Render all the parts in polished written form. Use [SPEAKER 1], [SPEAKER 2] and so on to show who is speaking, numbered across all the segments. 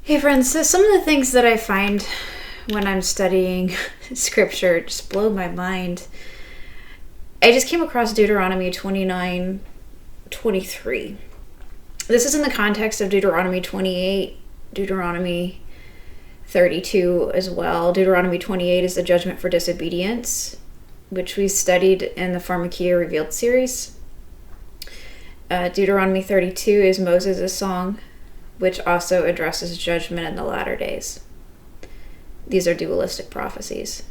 [SPEAKER 1] Hey friends, so some of the things that I find when I'm studying scripture just blow my mind. I just came across Deuteronomy 29:23. This is in the context of Deuteronomy 28, Deuteronomy 32 as well. Deuteronomy 28 is the judgment for disobedience, which we studied in the Pharmakia Revealed series. Deuteronomy 32 is Moses' song, which also addresses judgment in the latter days. These are dualistic prophecies.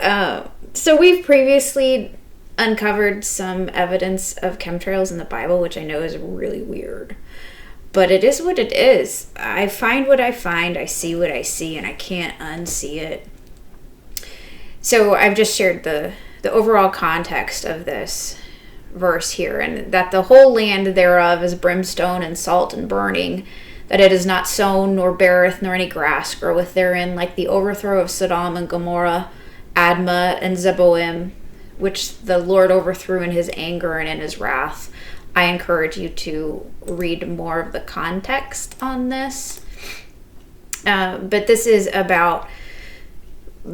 [SPEAKER 1] So we've previously uncovered some evidence of chemtrails in the Bible, which I know is really weird. But it is what it is. I find what I find, I see what I see, and I can't unsee it. So I've just shared the overall context of this verse here, and that the whole land thereof is brimstone and salt and burning, that it is not sown, nor beareth, nor any grass groweth therein, like the overthrow of Sodom and Gomorrah, Admah and Zeboim, which the Lord overthrew in his anger and in his wrath. I encourage you to read more of the context on this. But this is about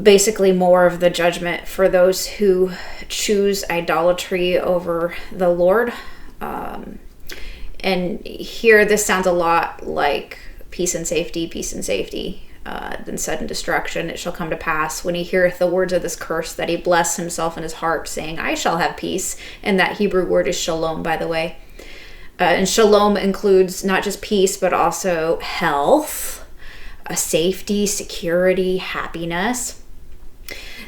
[SPEAKER 1] basically more of the judgment for those who choose idolatry over the Lord. And here this sounds a lot like peace and safety, then sudden destruction. It shall come to pass when he heareth the words of this curse that he bless himself in his heart, saying, I shall have peace. And that Hebrew word is shalom, by the way. And shalom includes not just peace, but also health, safety, security, happiness.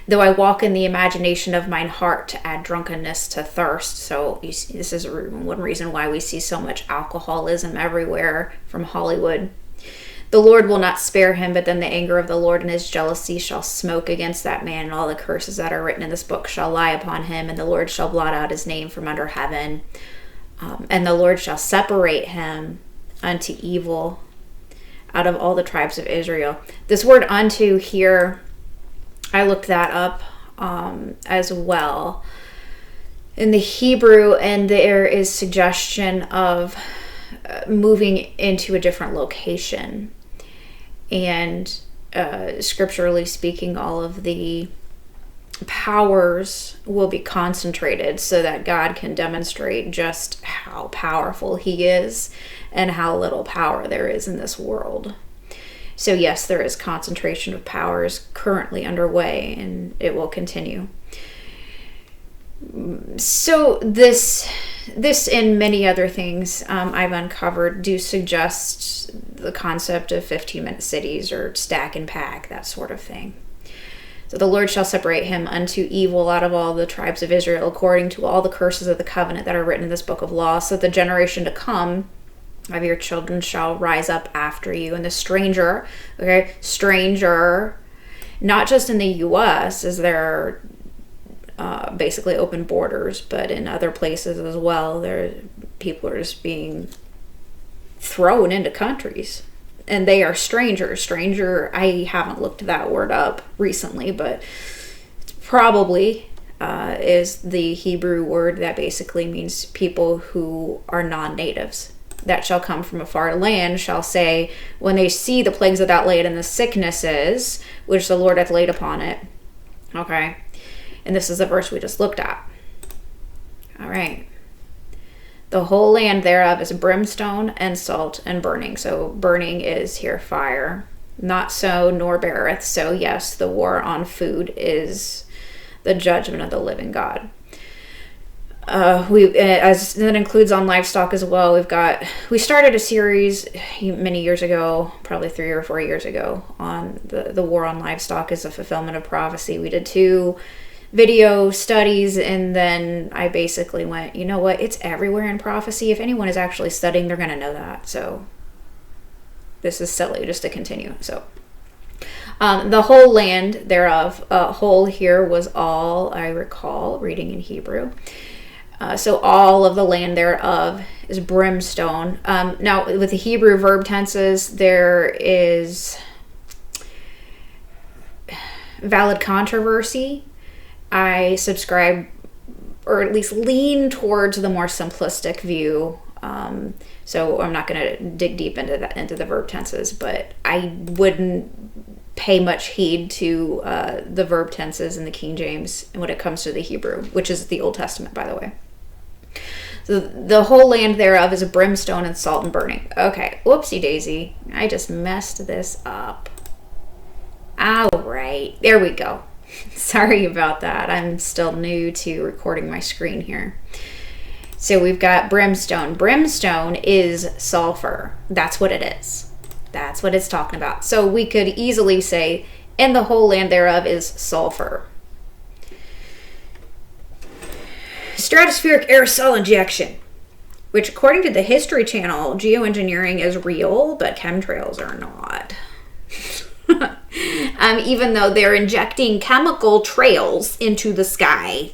[SPEAKER 1] Though I walk in the imagination of mine heart to add drunkenness to thirst. So you see, this is one reason why we see so much alcoholism everywhere from Hollywood. The Lord will not spare him, but then the anger of the Lord and his jealousy shall smoke against that man, and all the curses that are written in this book shall lie upon him, and the Lord shall blot out his name from under heaven. And the Lord shall separate him unto evil out of all the tribes of Israel. This word unto here, I looked that up as well in the Hebrew, and there is suggestion of moving into a different location. And scripturally speaking, all of the powers will be concentrated so that God can demonstrate just how powerful he is and how little power there is in this world. So yes, there is concentration of powers currently underway, and it will continue. So this and many other things I've uncovered do suggest the concept of 15-minute cities or stack and pack, that sort of thing. So the Lord shall separate him unto evil out of all the tribes of Israel, according to all the curses of the covenant that are written in this book of law, so that the generation to come of your children shall rise up after you. And the stranger, not just in the U.S., as there are basically open borders, but in other places as well, people are just being thrown into countries. And they are strangers. Stranger, I haven't looked that word up recently, but it's probably is the Hebrew word that basically means people who are non-natives. That shall come from a far land shall say, when they see the plagues of that land and the sicknesses which the Lord hath laid upon it. Okay. And this is the verse we just looked at. All right. The whole land thereof is brimstone and salt and burning. So burning is here fire. Not so nor beareth. So yes, the war on food is the judgment of the living God. As that includes on livestock as well. We started a series many years ago, probably 3 or 4 years ago, on the war on livestock as a fulfillment of prophecy. We did 2 video studies, and then I basically went, you know what, it's everywhere in prophecy. If anyone is actually studying, they're going to know that. So this is silly just to continue. So the whole land thereof, whole here was all, I recall reading in Hebrew. So all of the land thereof is brimstone. Now, with the Hebrew verb tenses, there is valid controversy. I subscribe, or at least lean towards the more simplistic view So I'm not going to dig deep into the verb tenses, but I wouldn't pay much heed to the verb tenses in the King James when it comes to the Hebrew, which is the Old Testament, by the way. So the whole land thereof is a brimstone and salt and burning. Okay, whoopsie daisy. I just messed this up. All right, there we go. Sorry about that. I'm still new to recording my screen here. So we've got brimstone. Brimstone is sulfur. That's what it is. That's what it's talking about. So we could easily say, and the whole land thereof is sulfur. Stratospheric aerosol injection, which according to the History Channel, geoengineering is real, but chemtrails are not. Even though they're injecting chemical trails into the sky,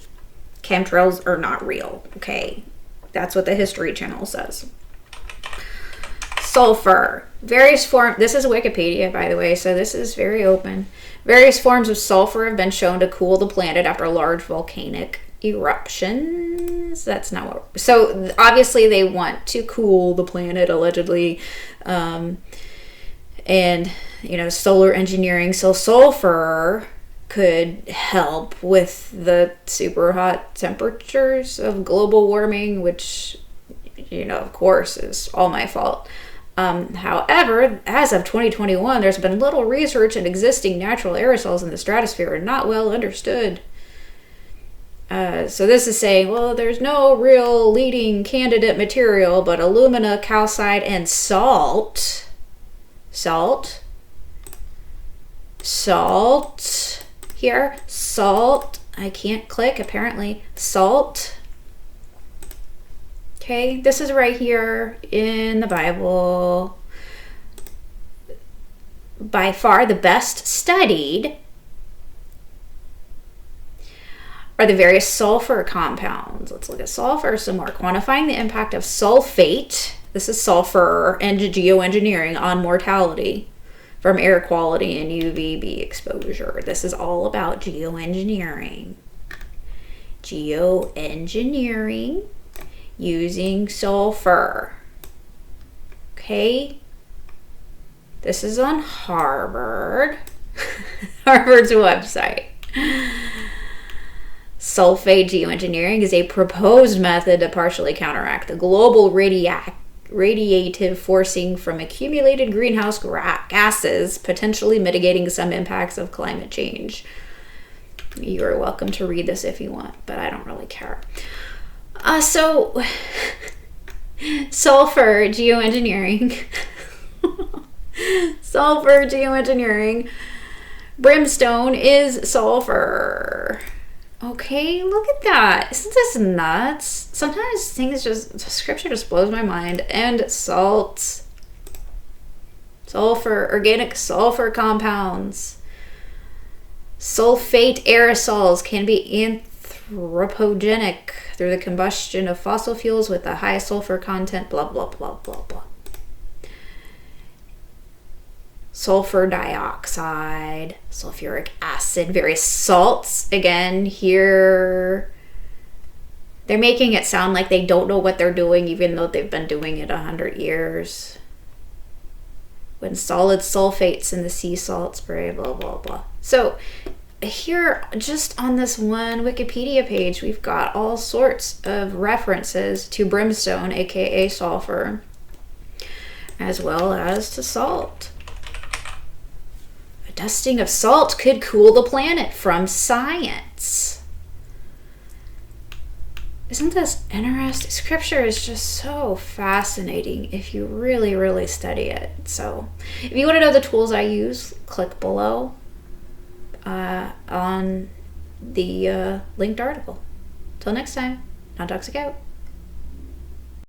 [SPEAKER 1] chemtrails are not real. Okay, that's what the History Channel says. Sulfur. Various forms, this is Wikipedia, by the way, so this is very open. Various forms of sulfur have been shown to cool the planet after large volcanic eruptions. That's not what, so obviously they want to cool the planet, allegedly, and solar engineering. So sulfur could help with the super hot temperatures of global warming, which of course is all my fault. However, as of 2021, there's been little research in existing natural aerosols in the stratosphere and not well understood. So this is saying, well, there's no real leading candidate material, but alumina, calcite, and salt. Here. Salt. I can't click, apparently. Salt. Okay, this is right here in the Bible. By far the best studied are the various sulfur compounds. Let's look at sulfur some more. Quantifying the impact of sulfate, this is sulfur and geoengineering, on mortality from air quality and UVB exposure. This is all about geoengineering. Geoengineering using sulfur. Okay? This is on Harvard. Harvard's website. Sulfate geoengineering is a proposed method to partially counteract the global radiative forcing from accumulated greenhouse gases, potentially mitigating some impacts of climate change. You are welcome to read this if you want, but I don't really care. So sulfur geoengineering. Sulfur geoengineering. Brimstone is sulfur. Okay, look at that. Isn't this nuts? Sometimes scripture just blows my mind. And salt. Sulfur, organic sulfur compounds. Sulfate aerosols can be anthropogenic through the combustion of fossil fuels with the high sulfur content, blah, blah, blah, blah, blah. Sulfur dioxide, sulfuric acid, various salts. Again, here they're making it sound like they don't know what they're doing, even though they've been doing it 100 years. When solid sulfates in the sea salt spray, blah, blah, blah. So here, just on this one Wikipedia page, we've got all sorts of references to brimstone, aka sulfur, as well as to salt. A dusting of salt could cool the planet from science. Isn't this interesting? Scripture is just so fascinating if you really, really study it. So if you want to know the tools I use, click below on the linked article. Till next time, non-toxic out.